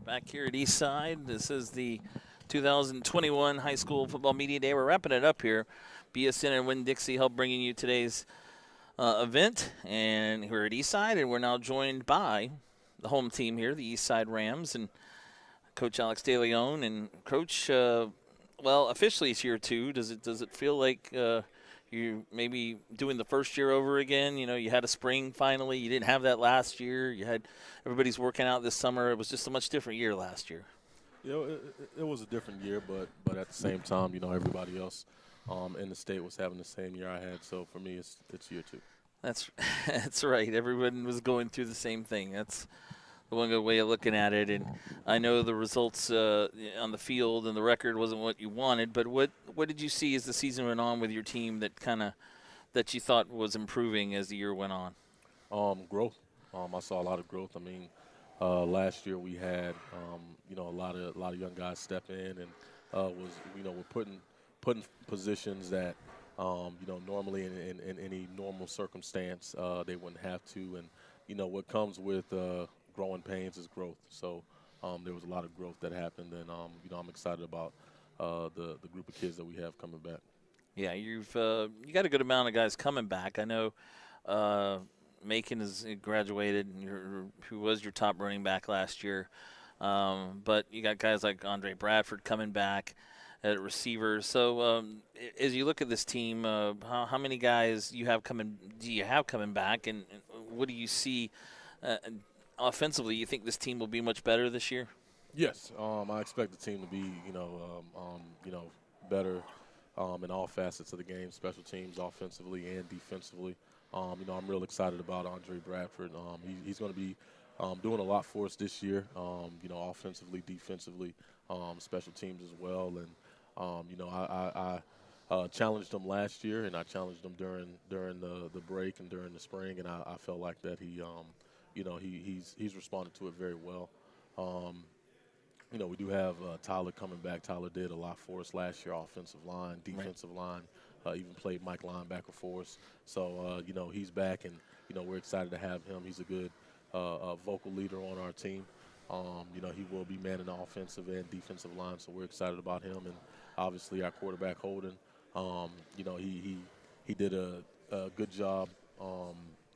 Back here at Eastside, this is the 2021 High School Football Media Day. We're wrapping it up here. BSN and Winn-Dixie help bringing you today's event, and we're at Eastside, and we're now joined by the home team here, the Eastside Rams, and Coach Alex DeLeon. And Coach, well, officially it's year two. Does it feel like you maybe doing the first year over again? You know, you had a spring finally. You didn't have that last year. You had everybody's working out this summer. It was just a much different year last year. You know, it was a different year, but at the same time, you know, everybody else in the state was having the same year I had. So for me, it's year two. That's right. Everyone was going through the same thing. That's the one good way of looking at it. And I know the results on the field and the record wasn't what you wanted, but what did you see as the season went on with your team that you thought was improving as the year went on? Growth. I saw a lot of growth. I mean, last year we had you know, a lot of young guys step in and we're putting positions that you know, normally in any normal circumstance they wouldn't have to. And you know, what comes with growing pains is growth. So there was a lot of growth that happened, and you know, I'm excited about the group of kids that we have coming back. Yeah, you got a good amount of guys coming back. I know Macon has graduated, and who was your top running back last year. But you got guys like Andre Bradford coming back at receiver. So as you look at this team, how many guys do you have coming back, and what do you see offensively? You think this team will be much better this year? Yes, I expect the team to be you know, better in all facets of the game, special teams, offensively and defensively. You know, I'm real excited about Andre Bradford. He's going to be doing a lot for us this year, you know, offensively, defensively, special teams as well. And, you know, I challenged him last year, and I challenged him during the break and during the spring, and I felt like that he, you know, he's responded to it very well. You know, we do have Tyler coming back. Tyler did a lot for us last year, offensive line, defensive line, even played Mike linebacker for us. So, you know, he's back, and, you know, we're excited to have him. He's a good vocal leader on our team. You know, he will be manning the offensive and defensive line, so we're excited about him. And obviously our quarterback, Holden, you know, he did a good job,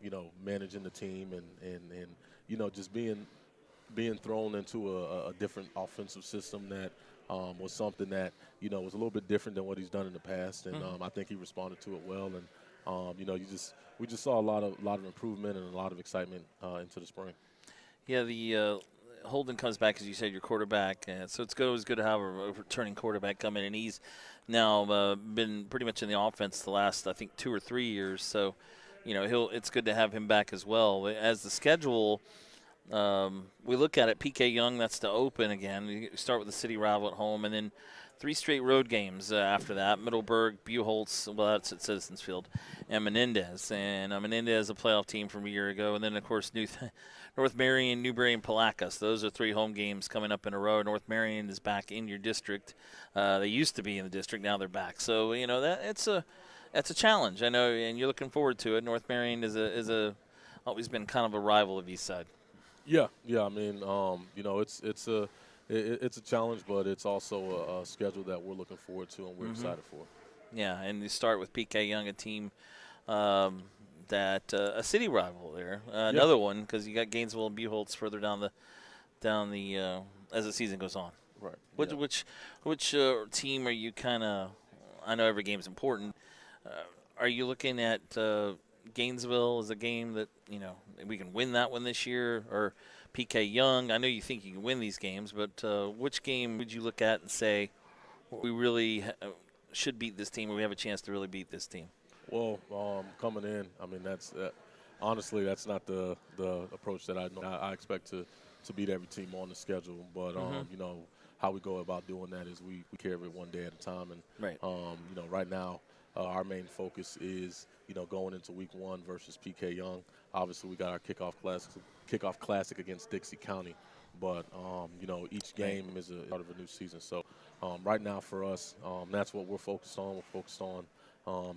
you know, managing the team and you know, just being thrown into a different offensive system that was something that, you know, was a little bit different than what he's done in the past. And I think he responded to it well. And, you know, we just saw a lot of improvement and a lot of excitement into the spring. Yeah, the Holden comes back, as you said, your quarterback. So it's always good to have a returning quarterback come in. And he's now been pretty much in the offense the last, I think, 2 or 3 years. So, you know, it's good to have him back as well. As the schedule – we look at it, PK Young, that's to open again. You start with the city rival at home, and then 3 straight road games after that. Middleburg, Buchholz, well, that's at Citizens Field, and Menendez. And Menendez, a playoff team from a year ago. And then, of course, North Marion, Newberry, and Palacios. Those are 3 home games coming up in a row. North Marion is back in your district. They used to be in the district. Now they're back. So, you know, that's a challenge. I know, and you're looking forward to it. North Marion is always been kind of a rival of Eastside. Yeah. I mean, you know, it's a challenge, but it's also a schedule that we're looking forward to and we're excited for. Yeah, and you start with PK Young, a team that a city rival there. Another one, because you got Gainesville and Buchholz further down the as the season goes on. Right. Which team are you kind of? I know every game is important. Are you looking at Gainesville as a game that, you know, we can win that one this year, or PK Young? I know you think you can win these games, but which game would you look at and say we really should beat this team, or we have a chance to really beat this team? Well, coming in, I mean, honestly, that's not the approach that I know. I expect to beat every team on the schedule, but you know, how we go about doing that is we carry it one day at a time. And you know, right now, our main focus is, you know, going into week 1 versus PK Young. Obviously, we got our kickoff classic against Dixie County, but you know, each game is a part of a new season. So right now for us, that's what we're focused on. We're focused on you